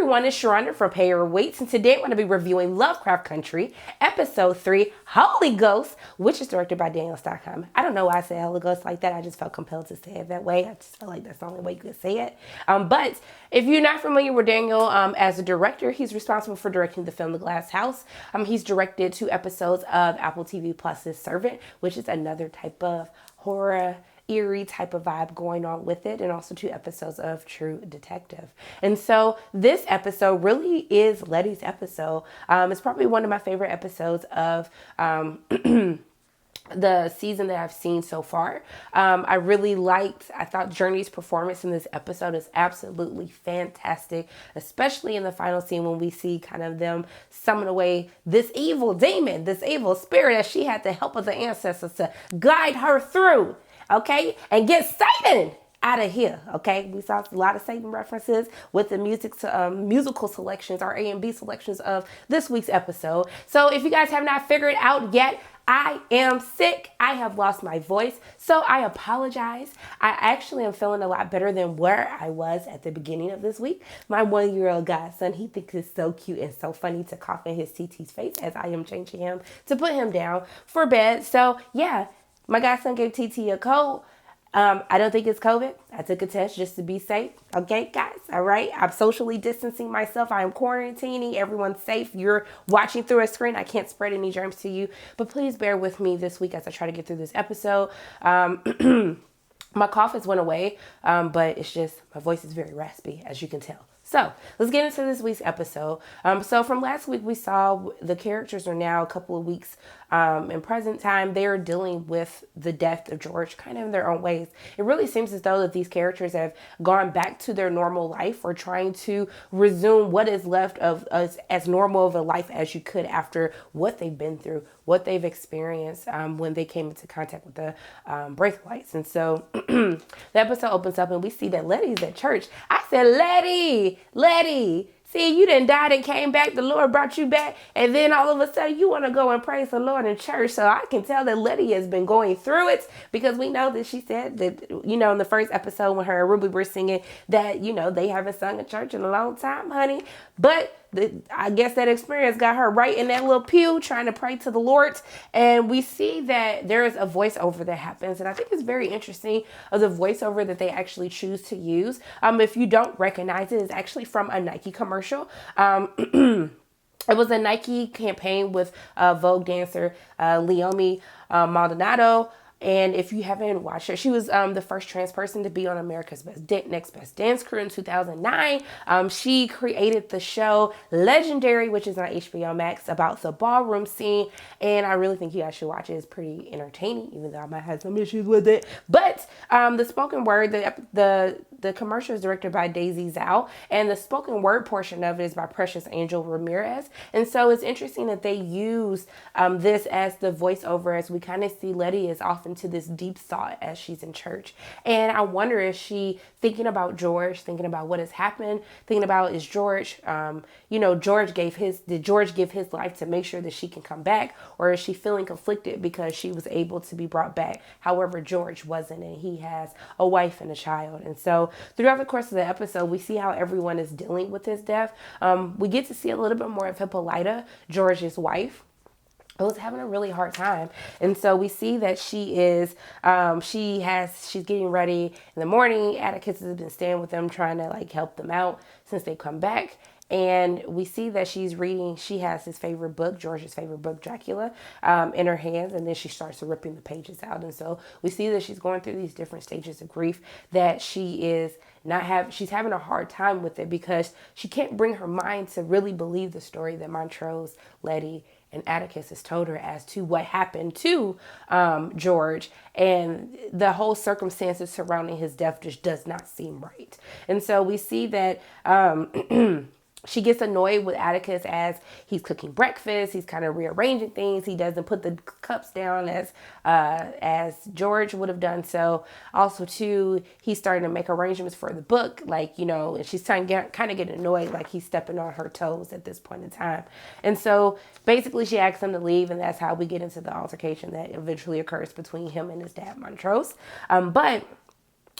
everyone, it's Sharonda from Pay Your Weights, and today I'm going to be reviewing Lovecraft Country, Episode 3, Holy Ghost, which is directed by Daniel Stockham. I don't know why I say Holy Ghost like that. I just felt compelled to say it that way. I just felt like that's the only way you could say it. But if you're not familiar with Daniel as a director, he's responsible for directing the film The Glass House. He's directed 2 episodes of Apple TV Plus's Servant, which is another type of horror eerie type of vibe going on with it, and also 2 episodes of True Detective. And so this episode really is Letty's episode. It's probably one of my favorite episodes of the season that I've seen so far. I thought Journey's performance in this episode is absolutely fantastic, especially in the final scene when we see kind of them summon away this evil demon, this evil spirit that she had the help of the ancestors to guide her through. Okay, and get Satan out of here. Okay, we saw a lot of Satan references with the musical selections, our A and B selections of this week's episode. So if you guys have not figured it out yet, I am sick. I have lost my voice, so I apologize. I actually am feeling a lot better than where I was at the beginning of this week. My 1-year-old godson, he thinks it's so cute and so funny to cough in his TT's face as I am changing him to put him down for bed. So yeah. My godson gave TT a cold. I don't think it's COVID. I took a test just to be safe. Okay, guys. All right. I'm socially distancing myself. I am quarantining. Everyone's safe. You're watching through a screen. I can't spread any germs to you. But please bear with me this week as I try to get through this episode. My cough has went away, but it's just my voice is very raspy, as you can tell. So let's get into this week's episode. So from last week, we saw the characters are now a couple of weeks in present time. They are dealing with the death of George kind of in their own ways. It really seems as though that these characters have gone back to their normal life or trying to resume what is left of us as normal of a life as you could after what they've been through, what they've experienced when they came into contact with the Braithwaites. And so the episode opens up and we see that Letty's at church. I said, Letty, see, you done died and came back. The Lord brought you back. And then all of a sudden you want to go and praise the Lord in church. So I can tell that Letty has been going through it because we know that she said that, in the first episode when her and Ruby were singing that, they haven't sung in church in a long time, honey. But I guess that experience got her right in that little pew trying to pray to the Lord. And we see that there is a voiceover that happens. And I think it's very interesting of the voiceover that they actually choose to use. If you don't recognize it, it's actually from a Nike commercial. It was a Nike campaign with Vogue dancer Leomi Maldonado. And if you haven't watched her, she was the first trans person to be on America's Next Best Dance Crew in 2009. She created the show Legendary, which is on HBO Max, about the ballroom scene. And I really think you guys should watch it. It's pretty entertaining, even though I might have some issues with it. But the spoken word, the commercial is directed by Daisy Zhao, and the spoken word portion of it is by Precious Angel Ramirez. And so it's interesting that they use this as the voiceover as we kind of see Letty is off into this deep thought as she's in church. And I wonder if she thinking about George, thinking about what has happened, thinking about is George, did George give his life to make sure that she can come back, or is she feeling conflicted because she was able to be brought back? However, George wasn't, and he has a wife and a child. And so throughout the course of the episode, we see how everyone is dealing with his death. We get to see a little bit more of Hippolyta, George's wife, who's having a really hard time. And so we see that she is, she's getting ready in the morning. Atticus has been staying with them, trying to help them out since they come back. And we see that she has his favorite book, George's favorite book, Dracula, in her hands. And then she starts ripping the pages out. And so we see that she's going through these different stages of grief, that she's having a hard time with it because she can't bring her mind to really believe the story that Montrose, Letty, and Atticus has told her as to what happened to George, and the whole circumstances surrounding his death just does not seem right. And so we see that she gets annoyed with Atticus as he's cooking breakfast. He's kind of rearranging things. He doesn't put the cups down as George would have done. So also too, he's starting to make arrangements for the book, and she's kind of getting annoyed, like he's stepping on her toes at this point in time. And so basically she asks him to leave, and that's how we get into the altercation that eventually occurs between him and his dad, Montrose. But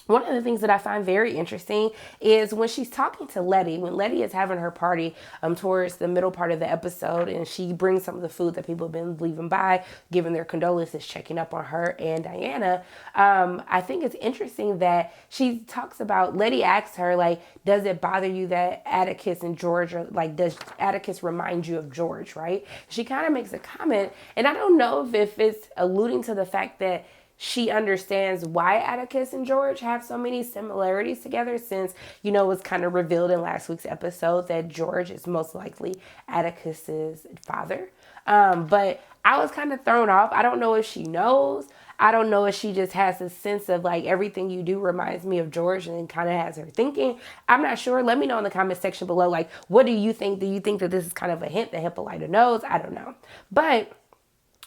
one of the things that I find very interesting is when she's talking to Letty, when Letty is having her party towards the middle part of the episode, and she brings some of the food that people have been leaving by, giving their condolences, checking up on her and Diana. I think it's interesting that she talks about, Letty asks her, like, does it bother you that Atticus and George are, like, does Atticus remind you of George, right? She kind of makes a comment, and I don't know if it's alluding to the fact that she understands why Atticus and George have so many similarities together, since, you know, it was kind of revealed in last week's episode that George is most likely Atticus's father. But I was kind of thrown off. I don't know if she knows. I don't know if she just has this sense of like, everything you do reminds me of George, and kind of has her thinking. I'm not sure. Let me know in the comment section below. Like, what do you think? Do you think that this is kind of a hint that Hippolyta knows? I don't know. But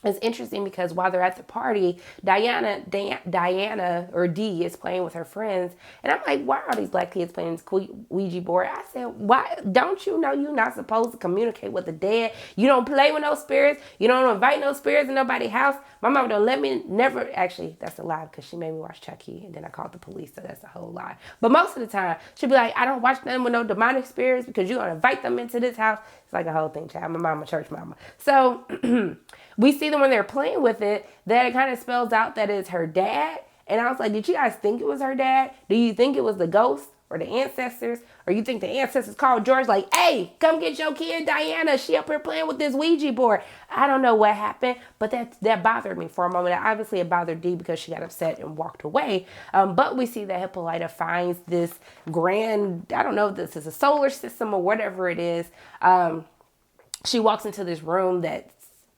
it's interesting because while they're at the party, Diana or Dee is playing with her friends. And I'm like, why are these black kids playing this Ouija board? I said, why? Don't you know you're not supposed to communicate with the dead? You don't play with no spirits. You don't invite no spirits in nobody's house. My mom don't let me, never, actually, that's a lie, because she made me watch Chucky, and then I called the police, so that's a whole lie. But most of the time, she'll be like, I don't watch nothing with no demonic spirits because you're going to invite them into this house. It's like a whole thing, child. My mama, church mama. So we see them when they're playing with it, that it kind of spells out that it's her dad. And I was like, did you guys think it was her dad? Do you think it was the ghost or the ancestors? Or you think the ancestors called George like, hey, come get your kid Diana. She up here playing with this Ouija board. I don't know what happened, but that bothered me for a moment. Obviously, it bothered Dee because she got upset and walked away. But we see that Hippolyta finds this grand, I don't know if this is a solar system or whatever it is. She walks into this room that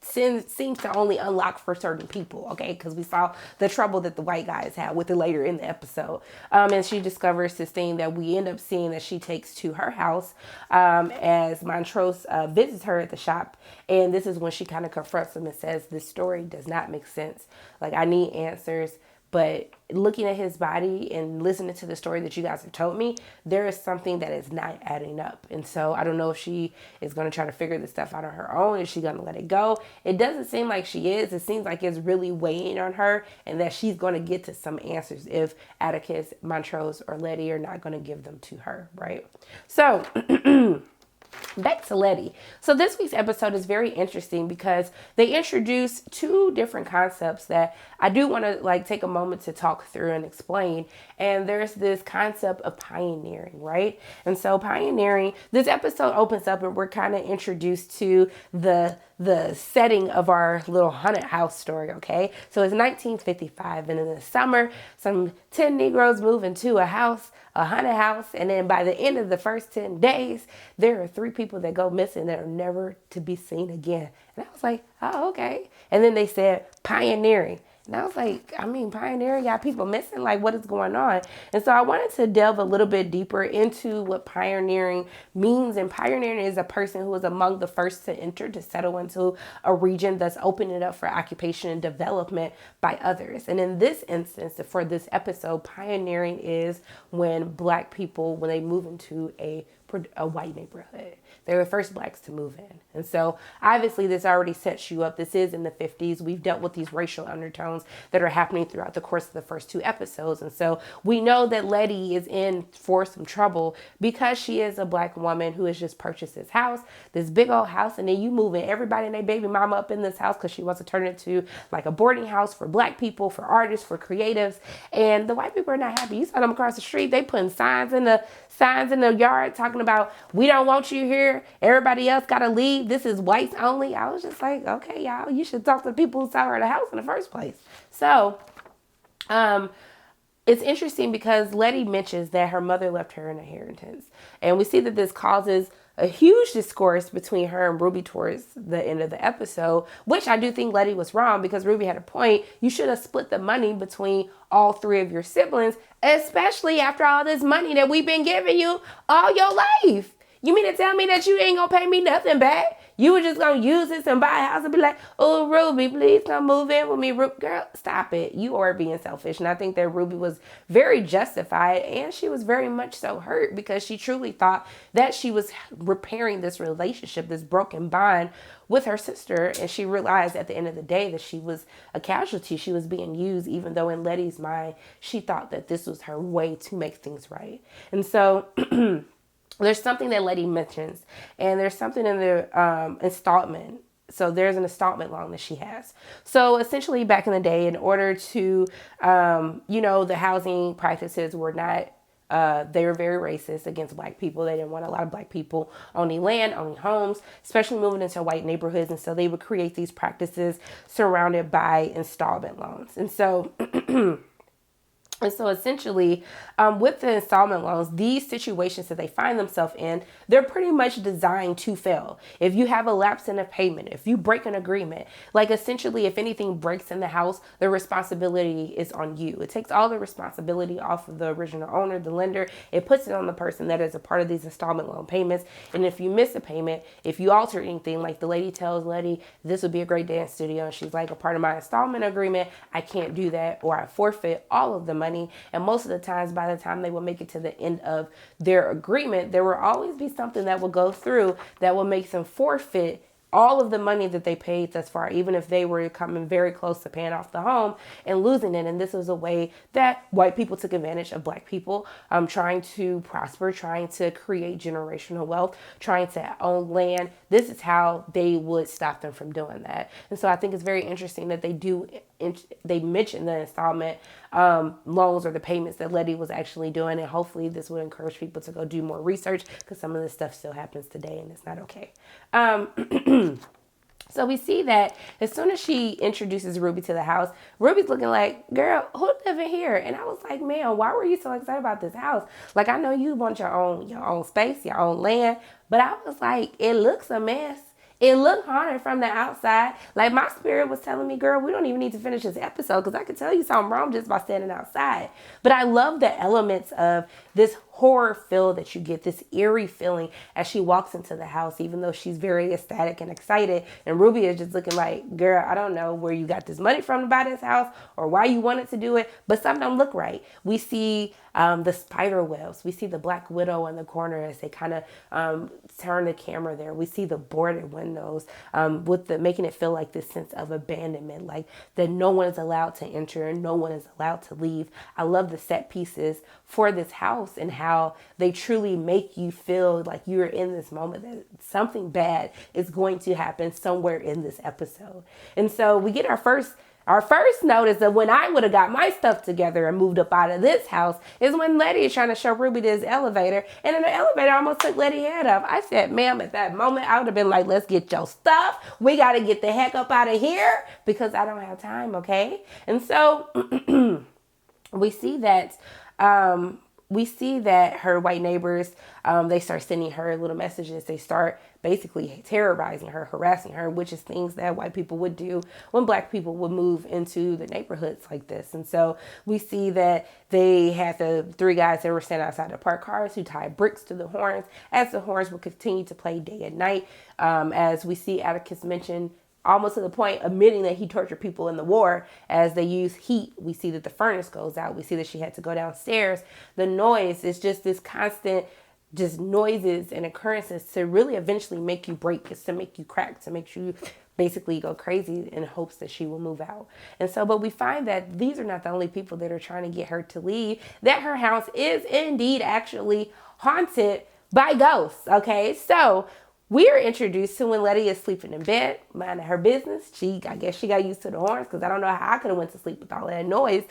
seems to only unlock for certain people, okay? Because we saw the trouble that the white guys had with it later in the episode. And she discovers this thing that we end up seeing that she takes to her house as Montrose visits her at the shop. And this is when she kind of confronts him and says, this story does not make sense. Like, I need answers. But looking at his body and listening to the story that you guys have told me, there is something that is not adding up. And so I don't know if she is going to try to figure this stuff out on her own. Is she going to let it go? It doesn't seem like she is. It seems like it's really weighing on her, and that she's going to get to some answers if Atticus, Montrose, or Letty are not going to give them to her, right? So back to Letty. So this week's episode is very interesting because they introduce two different concepts that I do want to like take a moment to talk through and explain. And there's this concept of pioneering, right? And so pioneering, this episode opens up and we're kind of introduced to the setting of our little haunted house story, okay? So it's 1955, and in the summer, some 10 Negroes move into a haunted house, and then by the end of the first 10 days, there are 3 people that go missing that are never to be seen again. And I was like, oh, okay. And then they said pioneering. And I was like, I mean, pioneering got people missing, like what is going on? And so I wanted to delve a little bit deeper into what pioneering means. And pioneering is a person who is among the first to enter, to settle into a region, that's opening it up for occupation and development by others. And in this instance, for this episode, pioneering is when Black people, when they move into a white neighborhood. They were the first Blacks to move in. And so obviously this already sets you up. This is in the 50s. We've dealt with these racial undertones that are happening throughout the course of the first 2 episodes. And so we know that Letty is in for some trouble because she is a Black woman who has just purchased this house, this big old house. And then you moving everybody and their baby mama up in this house because she wants to turn it into like a boarding house for Black people, for artists, for creatives. And the white people are not happy. You saw them across the street. They putting signs in the yard talking about, we don't want you here. Everybody else got to leave. This is whites only. I was just like, okay, y'all, you should talk to the people who saw her at the house in the first place. So, it's interesting because Letty mentions that her mother left her an inheritance. And we see that this causes a huge discourse between her and Ruby towards the end of the episode, which I do think Letty was wrong because Ruby had a point. You should have split the money between all 3 of your siblings, especially after all this money that we've been giving you all your life. You mean to tell me that you ain't gonna pay me nothing back? You were just going to use this and buy a house and be like, oh, Ruby, please come move in with me. Girl, stop it. You are being selfish. And I think that Ruby was very justified, and she was very much so hurt because she truly thought that she was repairing this relationship, this broken bond with her sister. And she realized at the end of the day that she was a casualty. She was being used, even though in Letty's mind, she thought that this was her way to make things right. And so there's something that Letty mentions, and there's something in the installment. So there's an installment loan that she has. So essentially back in the day, in order to, the housing practices were not, they were very racist against black people. They didn't want a lot of black people owning land, owning homes, especially moving into white neighborhoods. And so they would create these practices surrounded by installment loans. And so essentially, with the installment loans, these situations that they find themselves in, they're pretty much designed to fail. If you have a lapse in a payment, if you break an agreement, like essentially if anything breaks in the house, the responsibility is on you. It takes all the responsibility off of the original owner, the lender. It puts it on the person that is a part of these installment loan payments. And if you miss a payment, if you alter anything, like the lady tells Letty, this would be a great dance studio, and she's like, a part of my installment agreement, I can't do that, or I forfeit all of the money. And most of the times, by the time they will make it to the end of their agreement, there will always be something that will go through that will make them forfeit all of the money that they paid thus far, even if they were coming very close to paying off the home and losing it. And this was a way that white people took advantage of black people, trying to prosper, trying to create generational wealth, trying to own land. This is how they would stop them from doing that. And so I think it's very interesting that they mention the installment loans or the payments that Letty was actually doing. And hopefully this would encourage people to go do more research, because some of this stuff still happens today and it's not okay. So we see that as soon as she introduces Ruby to the house, Ruby's looking like, girl, who live in here? And I was like, man, why were you so excited about this house? Like, I know you want your own space, your own land, but I was like, it looks a mess. It looked haunted from the outside. Like, my spirit was telling me, girl, we don't even need to finish this episode, because I could tell you something wrong just by standing outside. But I love the elements of this horror feel that you get, this eerie feeling as she walks into the house, even though she's very ecstatic and excited. And Ruby is just looking like, girl, I don't know where you got this money from to buy this house or why you wanted to do it, but something don't look right. We see the spider webs. We see the Black Widow in the corner as they kind of turn the camera there. We see the boarded windows with making it feel like this sense of abandonment, like that no one is allowed to enter and no one is allowed to leave. I love the set pieces for this house and how they truly make you feel like you're in this moment, that something bad is going to happen somewhere in this episode. And so we get our first notice of when I would have got my stuff together and moved up out of this house is when Letty is trying to show Ruby this elevator, and then the elevator almost took Letty's head off. I said, ma'am, at that moment, I would have been like, let's get your stuff. We got to get the heck up out of here, because I don't have time, okay? And so we see that her white neighbors, they start sending her little messages. They start basically terrorizing her, harassing her, which is things that white people would do when black people would move into the neighborhoods like this. And so we see that they had the three guys that were standing outside the parked cars who tied bricks to the horns, as the horns would continue to play day and night. As we see Atticus mention, almost to the point admitting that he tortured people in the war. As they use heat, we see that the furnace goes out. We see that she had to go downstairs. The noise is just this constant, just noises and occurrences to really eventually make you break. It's to make you crack, to make you basically go crazy in hopes that she will move out. And so, but we find that these are not the only people that are trying to get her to leave, that her house is indeed actually haunted by ghosts. Okay, so we are introduced to when Letty is sleeping in bed, minding her business. I guess she got used to the horns, because I don't know how I could have went to sleep with all that noise.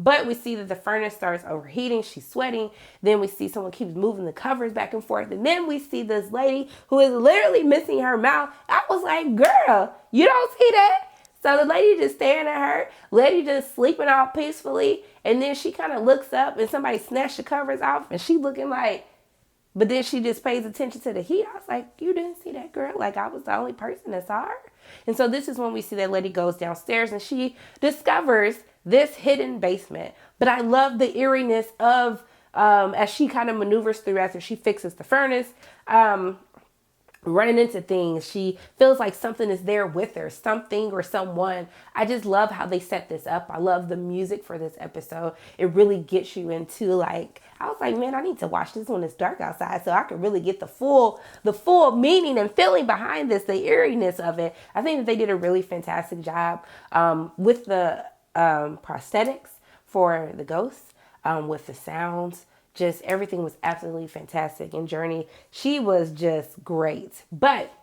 But we see that the furnace starts overheating. She's sweating. Then we see someone keeps moving the covers back and forth. And then we see this lady who is literally missing her mouth. I was like, girl, you don't see that? So the lady just staring at her. Letty just sleeping all peacefully. And then she kind of looks up and somebody snatched the covers off. And she looking like, but then she just pays attention to the heat. I was like, you didn't see that, girl? Like, I was the only person that saw her? And so this is when we see that Letty goes downstairs and she discovers this hidden basement. But I love the eeriness of, as she kind of maneuvers through after she fixes the furnace, running into things. She feels like something is there with her, something or someone. I just love how they set this up. I love the music for this episode. It really gets you into like, I was like, man, I need to watch this when it's dark outside so I can really get the full meaning and feeling behind this, the eeriness of it. I think that they did a really fantastic job with the prosthetics for the ghosts, with the sounds. Just everything was absolutely fantastic. And Journey, she was just great. But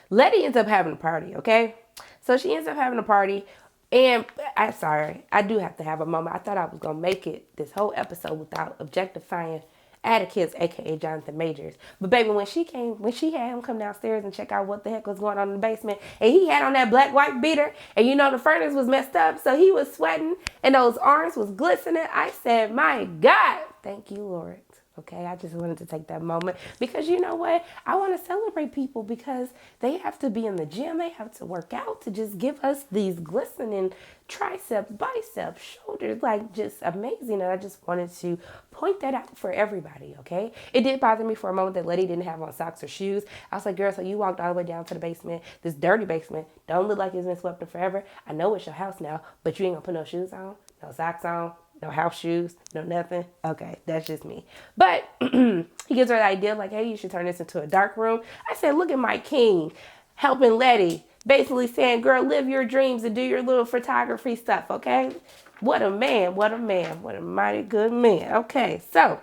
Letty ends up having a party, okay? So she ends up having a party. And I'm sorry, I do have to have a moment. I thought I was going to make it this whole episode without objectifying Atticus, aka Jonathan Majors. But baby, when she had him come downstairs and check out what the heck was going on in the basement, and he had on that black white beater, and you know the furnace was messed up, so he was sweating and those arms was glistening. I said, my God, thank you, Lord. Okay, I just wanted to take that moment because you know what? I want to celebrate people because they have to be in the gym. They have to work out to just give us these glistening triceps, biceps, shoulders, like just amazing. And I just wanted to point that out for everybody, okay? It did bother me for a moment that Letty didn't have on socks or shoes. I was like, girl, so you walked all the way down to the basement, this dirty basement. Don't look like it's been swept in forever. I know it's your house now, but you ain't gonna put no shoes on, no socks on, no house shoes, no nothing. Okay, that's just me. But he gives her the idea like, hey, you should turn this into a dark room. I said, look at my king helping Letty, basically saying, girl, live your dreams and do your little photography stuff, okay? What a man, what a man, what a mighty good man. Okay, so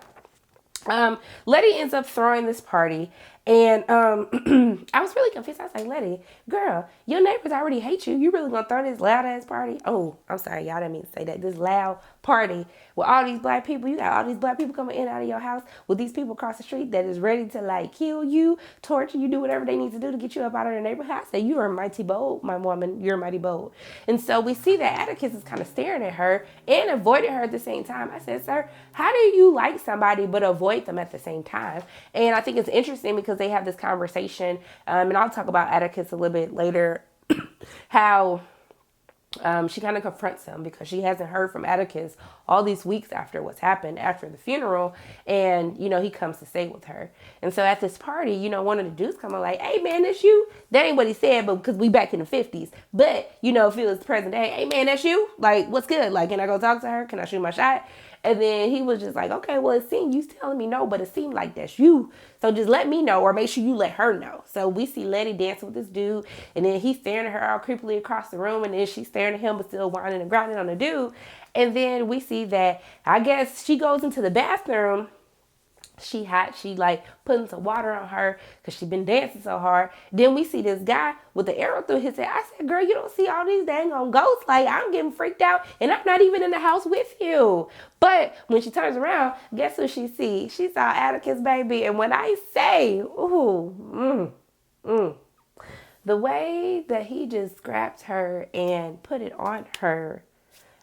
Letty ends up throwing this party. And I was really confused. I was like, Letty, girl, your neighbors already hate you. You really gonna throw this loud ass party? Oh, I'm sorry, y'all didn't mean to say that. This loud party with all these black people. You got all these black people coming in and out of your house with these people across the street that is ready to like kill you, torture you, do whatever they need to do to get you up out of their neighborhood. I say, you are mighty bold, my woman. You're mighty bold. And so we see that Atticus is kind of staring at her and avoiding her at the same time. I said, sir, how do you like somebody but avoid them at the same time? And I think it's interesting because they have this conversation, and I'll talk about Atticus a little bit later, how she kind of confronts him because she hasn't heard from Atticus all these weeks after what's happened after the funeral, and you know he comes to stay with her. And so at this party, you know, one of the dudes come on like, hey man, that's you. That ain't what he said, but because we back in the 50s. But you know, if it was present day, hey man, that's you. Like, what's good? Like, can I go talk to her? Can I shoot my shot? And then he was just like, okay, well, it seemed, you telling me no, but it seemed like that's you. So just let me know, or make sure you let her know. So we see Letty dancing with this dude, and then he's staring at her all creepily across the room, and then she's staring at him, but still whining and grinding on the dude. And then we see that, I guess she goes into the bathroom. She hot. She like putting some water on her because she been dancing so hard. Then we see this guy with the arrow through his head. I said, girl, you don't see all these dang on ghosts? Like, I'm getting freaked out and I'm not even in the house with you. But when she turns around, guess who she sees? She saw Atticus, baby. And when I say, the way that he just grabbed her and put it on her,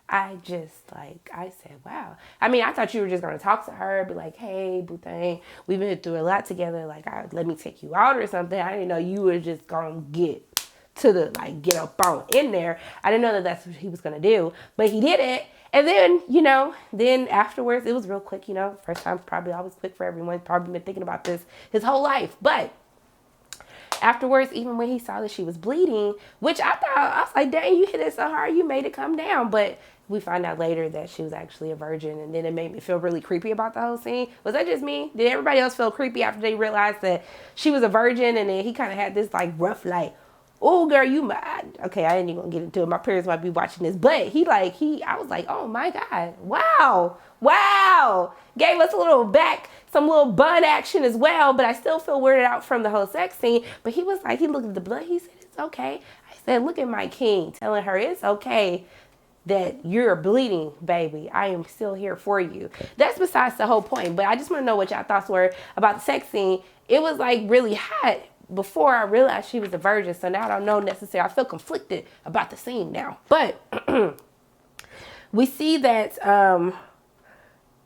I said, wow. I mean, I thought you were just going to talk to her, be like, hey, boo thing, we've been through a lot together. Like, let me take you out or something. I didn't know you were just going to get up on in there. I didn't know that that's what he was going to do, but he did it. And then, you know, then afterwards, it was real quick, you know, first time's probably always quick for everyone. Probably been thinking about this his whole life, but afterwards, even when he saw that she was bleeding, which I was like, dang, you hit it so hard, you made it come down. But we find out later that she was actually a virgin, and then it made me feel really creepy about the whole scene. Was that just me? Did everybody else feel creepy after they realized that she was a virgin, and then he kind of had this like rough, like, oh girl, you mad? Okay, I ain't even gonna get into it. My parents might be watching this, but I was like, oh my God, wow. Gave us some little bun action as well, but I still feel weirded out from the whole sex scene. But he was like, he looked at the blood, he said, it's okay. I said, look at my king, telling her it's okay that you're bleeding, baby. I am still here for you. That's besides the whole point, but I just want to know what y'all thoughts were about the sex scene. It was like really hot before I realized she was a virgin, so now I don't know necessarily. I feel conflicted about the scene now. But we see that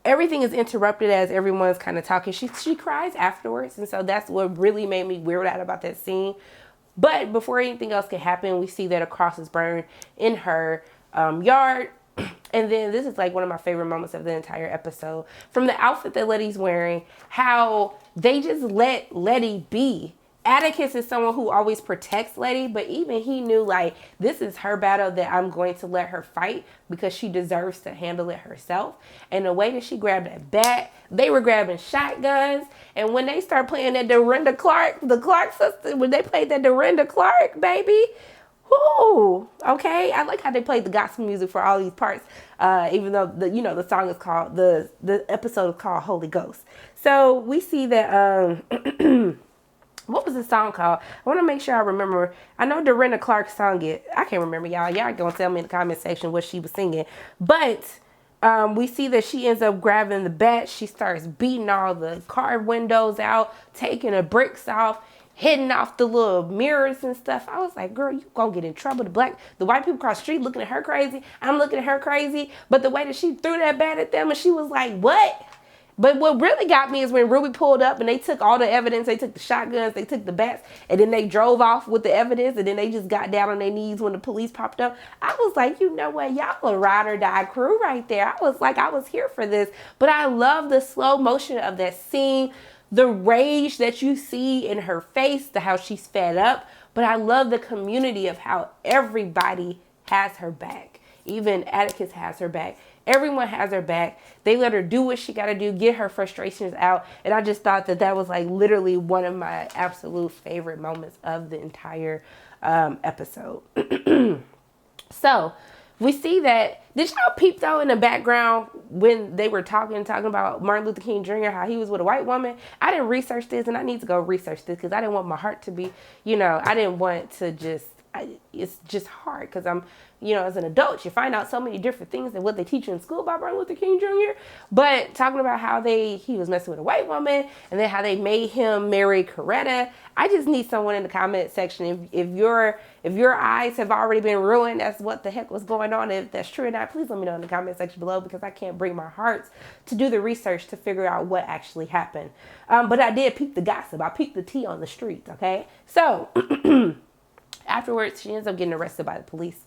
everything is interrupted as everyone's kind of talking. She cries afterwards, and so that's what really made me weird out about that scene. But before anything else can happen, we see that a cross is burned in her yard. And then this is like one of my favorite moments of the entire episode. From the outfit that Letty's wearing, how they just let Letty be. Atticus is someone who always protects Letty, but even he knew, like, this is her battle that I'm going to let her fight because she deserves to handle it herself. And the way that she grabbed that bat, they were grabbing shotguns. And when they start playing that Dorinda Clark, the Clark sisters, when they played that Dorinda Clark, baby, whoo, okay. I like how they played the gospel music for all these parts, even though the song is called, the episode is called Holy Ghost. So we see that what was the song called? I want to make sure I remember. I know Dorinda Clark sung it. I can't remember, y'all. Y'all gonna tell me in the comment section what she was singing. But we see that she ends up grabbing the bat. She starts beating all the car windows out, taking the bricks off, hitting off the little mirrors and stuff. I was like, girl, you gonna get in trouble. The white people across the street looking at her crazy. I'm looking at her crazy. But the way that she threw that bat at them and she was like, what? But what really got me is when Ruby pulled up and they took all the evidence. They took the shotguns, they took the bats, and then they drove off with the evidence, and then they just got down on their knees when the police popped up. I was like, you know what? Y'all a ride or die crew right there. I was like, I was here for this. But I love the slow motion of that scene, the rage that you see in her face, how she's fed up. But I love the community of how everybody has her back. Even Atticus has her back. Everyone has her back. They let her do what she got to do, get her frustrations out. And I just thought that was like literally one of my absolute favorite moments of the entire episode. So we see that. Did y'all peep though in the background when they were talking about Martin Luther King Jr., how he was with a white woman? I didn't research this, and I need to go research this because I didn't want my heart to be, I didn't want to just, it's just hard because I'm, as an adult, you find out so many different things than what they teach you in school about Martin Luther King Jr. But talking about how he was messing with a white woman and then how they made him marry Coretta. I just need someone in the comment section. If your eyes have already been ruined, that's what the heck was going on. If that's true or not, please let me know in the comment section below because I can't bring my heart to do the research to figure out what actually happened. But I did peep the gossip. I peeped the tea on the streets. Okay, so. Afterwards, she ends up getting arrested by the police.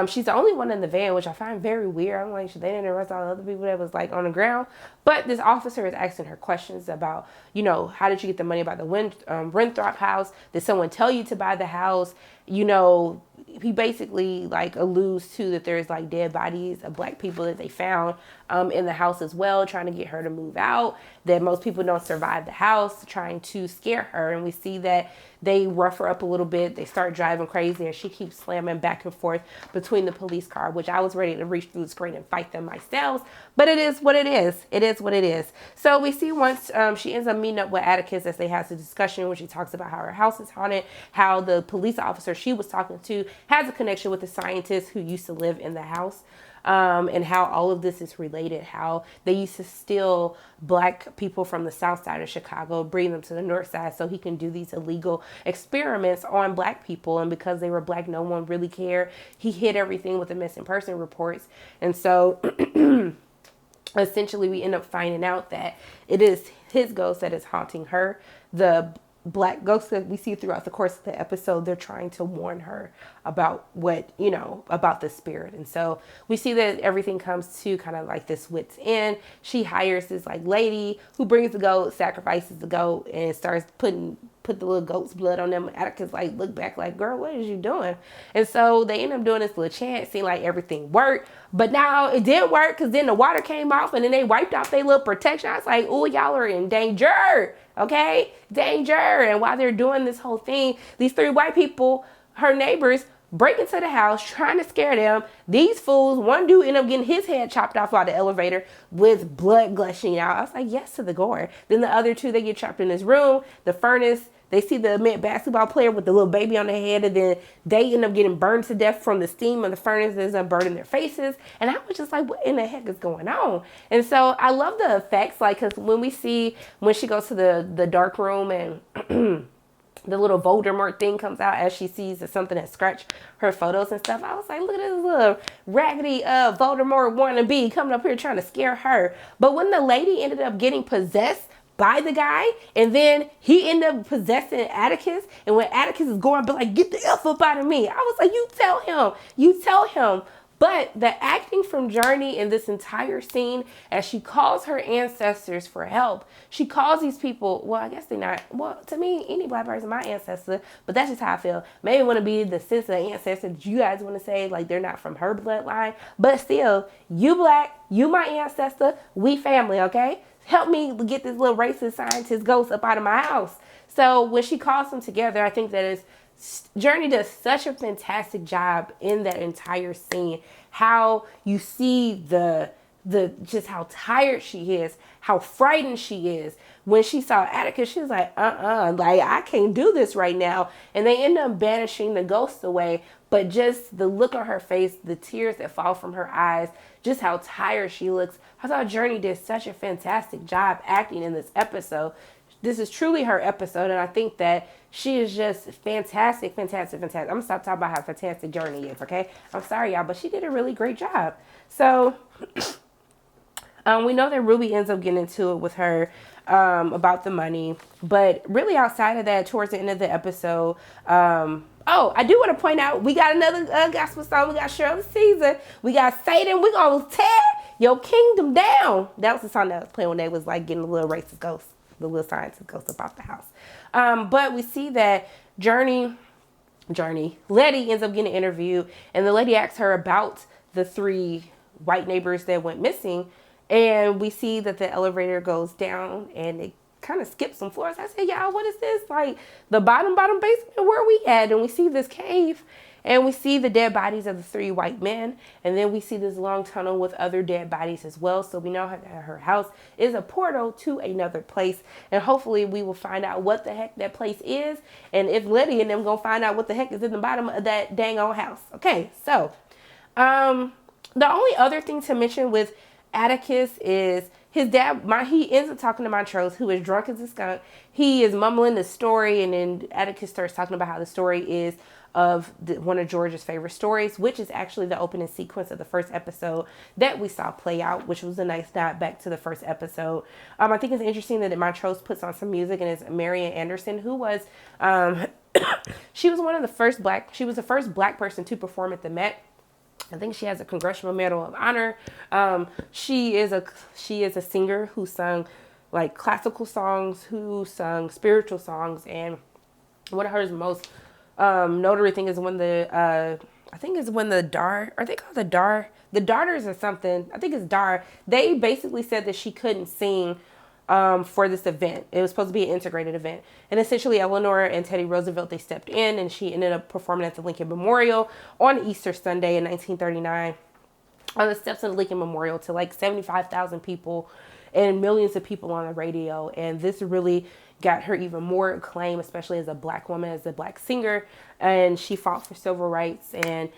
She's the only one in the van, which I find very weird. I'm like, they didn't arrest all the other people that was like on the ground. But this officer is asking her questions about, how did you get the money about the Winthrop house? Did someone tell you to buy the house? He basically like alludes to that there's like dead bodies of black people that they found in the house as well, trying to get her to move out, that most people don't survive the house, trying to scare her. And we see that they rough her up a little bit. They start driving crazy and she keeps slamming back and forth between the police car, which I was ready to reach through the screen and fight them myself. But it is what it is. It is what it is. So we see once she ends up meeting up with Atticus as they have a discussion where she talks about how her house is haunted, how the police officer she was talking to has a connection with the scientist who used to live in the house. And how all of this is related, how they used to steal black people from the south side of Chicago, bring them to the north side so he can do these illegal experiments on black people. And because they were black, no one really cared. He hid everything with the missing person reports. And so essentially we end up finding out that it is his ghost that is haunting her. The black ghosts that we see throughout the course of the episode, they're trying to warn her about what, about the spirit. And so we see that everything comes to kind of like this wit's end. She hires this like lady who brings the goat, sacrifices the goat, and starts put the little goat's blood on them. Atticus like look back like, girl, what is you doing? And so they end up doing this little chant, seeing like everything worked. But now it didn't work because then the water came off and then they wiped off their little protection. I was like, oh, y'all are in danger. Okay, danger. And while they're doing this whole thing, these three white people, her neighbors, break into the house, trying to scare them. These fools, one dude ended up getting his head chopped off by the elevator with blood gushing out. I was like, yes to the gore. Then the other two, they get trapped in this room, the furnace. They see the basketball player with the little baby on their head, and then they end up getting burned to death from the steam of the furnace that ends up burning their faces. And I was just like, what in the heck is going on? And so I love the effects, like, because when she goes to the dark room and the little Voldemort thing comes out as she sees that something has scratched her photos and stuff. I was like, look at this little raggedy Voldemort wannabe coming up here trying to scare her. But when the lady ended up getting possessed by the guy, and then he ended up possessing Atticus, and when Atticus is going, but like, get the F up out of me. I was like, you tell him But the acting from Journey in this entire scene, as she calls her ancestors for help, she calls these people, well, I guess they're not, well, to me, any black person, my ancestor, but that's just how I feel. Maybe want to be the sense of ancestor that you guys want to say, like they're not from her bloodline, but still, you black, you my ancestor, we family, okay? Help me get this little racist scientist ghost up out of my house. So when she calls them together, I think that is Journey does such a fantastic job in that entire scene. How you see the just how tired she is, how frightened she is. When she saw Atticus, she was like, like I can't do this right now. And they end up banishing the ghost away. But just the look on her face, the tears that fall from her eyes, just how tired she looks. I thought Journey did such a fantastic job acting in this episode. This is truly her episode, and I think that she is just fantastic, fantastic, fantastic. I'm going to stop talking about how fantastic Journey is, okay? I'm sorry, y'all, but she did a really great job. So, we know that Ruby ends up getting into it with her about the money. But really outside of that, towards the end of the episode, oh, I do want to point out, we got another gospel song. We got Shirley Caesar. We got Satan. We're going to tear your kingdom down. That was the song that was playing when they was like getting a little racist ghost. The little scientist goes about the house. But we see that Letty ends up getting interviewed, and the lady asks her about the 3 white neighbors that went missing. And we see that the elevator goes down and it kind of skips some floors. I said, y'all, what is this? Like the bottom basement, where are we at? And we see this cave. And we see the dead bodies of the 3 white men. And then we see this long tunnel with other dead bodies as well. So we know that her house is a portal to another place. And hopefully we will find out what the heck that place is. And if Letty and them gonna find out what the heck is in the bottom of that dang old house. Okay, so the only other thing to mention with Atticus is his dad, he ends up talking to Montrose, who is drunk as a skunk. He is mumbling the story, and then Atticus starts talking about how the story is of one of George's favorite stories, which is actually the opening sequence of the first episode that we saw play out, which was a nice nod back to the first episode. I think it's interesting that Montrose puts on some music, and it's Marian Anderson, who was, she was the first black person to perform at the Met. I think she has a Congressional Medal of Honor. She is a singer who sung like classical songs, who sung spiritual songs, and one of her most notary thing is when the Daughters or something. I think it's Dar. They basically said that she couldn't sing for this event. It was supposed to be an integrated event. And essentially Eleanor and Teddy Roosevelt, they stepped in, and she ended up performing at the Lincoln Memorial on Easter Sunday in 1939 on the steps of the Lincoln Memorial to like 75,000 people and millions of people on the radio. And this really got her even more acclaim, especially as a black woman, as a black singer. And she fought for civil rights. And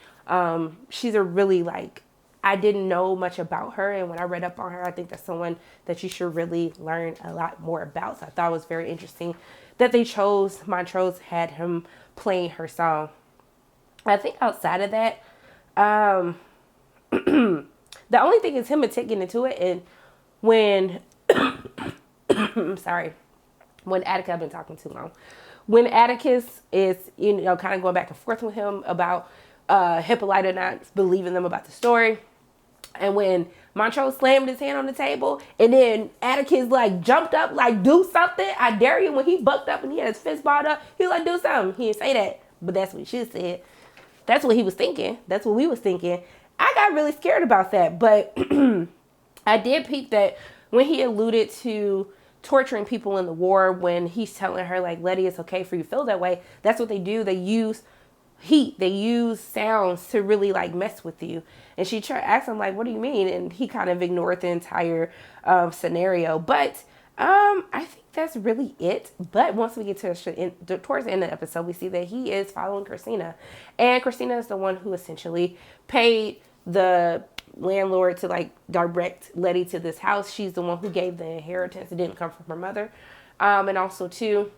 she's a really I didn't know much about her, and when I read up on her, I think that's someone that you should really learn a lot more about. So I thought it was very interesting that they chose Montrose, had him playing her song. I think outside of that, the only thing is him and Tit getting into it, and when when Atticus, I've been talking too long. When Atticus is, kind of going back and forth with him about Hippolyta not believing them about the story. And when Montrose slammed his hand on the table, and then Atticus jumped up, do something, I dare you. When he bucked up and he had his fist balled up, he was like, do something. He didn't say that, but that's what he should have said. That's what he was thinking. That's what we was thinking. I got really scared about that, but I did peep that when he alluded to torturing people in the war, when he's telling her Letty, it's okay for you to feel that way. That's what they do. They use heat. They use sounds to really mess with you. And she asked him what do you mean? And he kind of ignored the entire scenario. But I think that's really it. But once we get towards the end of the episode, we see that he is following Christina. And Christina is the one who essentially paid the landlord to direct Letty to this house. She's the one who gave the inheritance. It didn't come from her mother. And also too,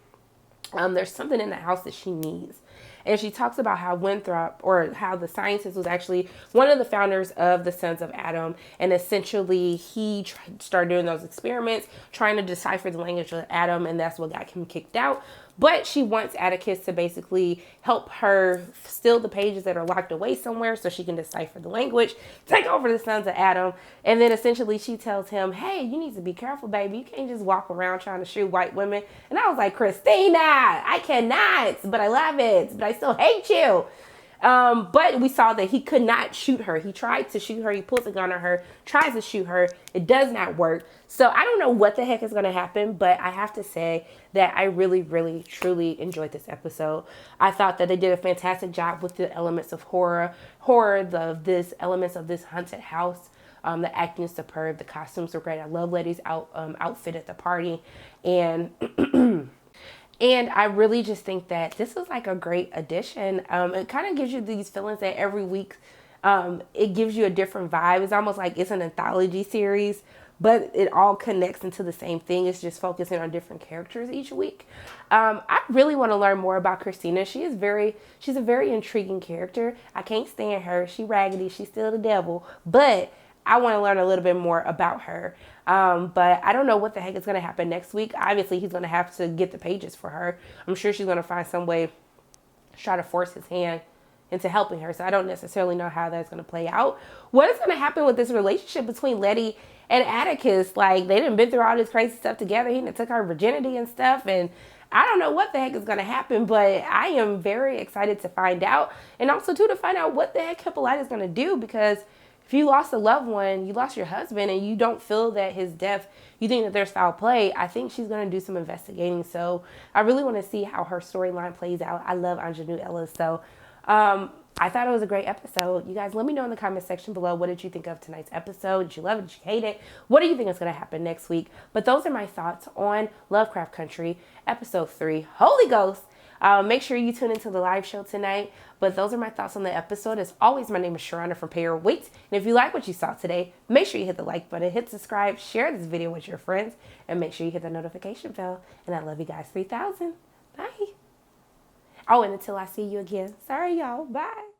there's something in the house that she needs. And she talks about how Winthrop, or how the scientist was actually one of the founders of the Sons of Adam. And essentially he started doing those experiments, trying to decipher the language of Adam. And that's what got him kicked out. But she wants Atticus to basically help her steal the pages that are locked away somewhere so she can decipher the language, take over the Sons of Adam. And then essentially she tells him, hey, you need to be careful, baby. You can't just walk around trying to shoot white women. And I was like, Christina, I cannot, but I love it, but I still hate you. But we saw that he could not shoot her. He tried to shoot her. He pulls a gun on her, tries to shoot her. It does not work. So I don't know what the heck is going to happen, but I have to say that I really, really, truly enjoyed this episode. I thought that they did a fantastic job with the elements of this elements of this haunted house. The acting is superb. The costumes were great. I love Letty's outfit at the party. And and I really just think that this is like a great addition. It kind of gives you these feelings that every week it gives you a different vibe. It's almost like it's an anthology series, but it all connects into the same thing. It's just focusing on different characters each week. I really want to learn more about Christina. She's a very intriguing character. I can't stand her. She raggedy. She's still the devil. But I want to learn a little bit more about her. But I don't know what the heck is going to happen next week. Obviously, he's going to have to get the pages for her. I'm sure she's going to find some way to try to force his hand into helping her. So I don't necessarily know how that's going to play out. What is going to happen with this relationship between Letty and Atticus? Like, they done been through all this crazy stuff together. He done took her virginity and stuff. And I don't know what the heck is going to happen, but I am very excited to find out. And also, too, to find out what the heck Hippolyta is going to do, because if you lost a loved one, you lost your husband, and you don't feel that his death, you think that there's foul play, I think she's going to do some investigating. So I really want to see how her storyline plays out. I love Ingenue Ellis. So I thought it was a great episode. You guys, let me know in the comment section below, what did you think of tonight's episode? Did you love it? Did you hate it? What do you think is going to happen next week? But those are my thoughts on Lovecraft Country, episode 3, Holy Ghost. Make sure you tune into the live show tonight. But those are my thoughts on the episode. As always, my name is Sharona from Pay Your Weight. And if you like what you saw today, make sure you hit the like button, hit subscribe, share this video with your friends, and make sure you hit the notification bell. And I love you guys 3000. Bye. Oh, and until I see you again. Sorry, y'all. Bye.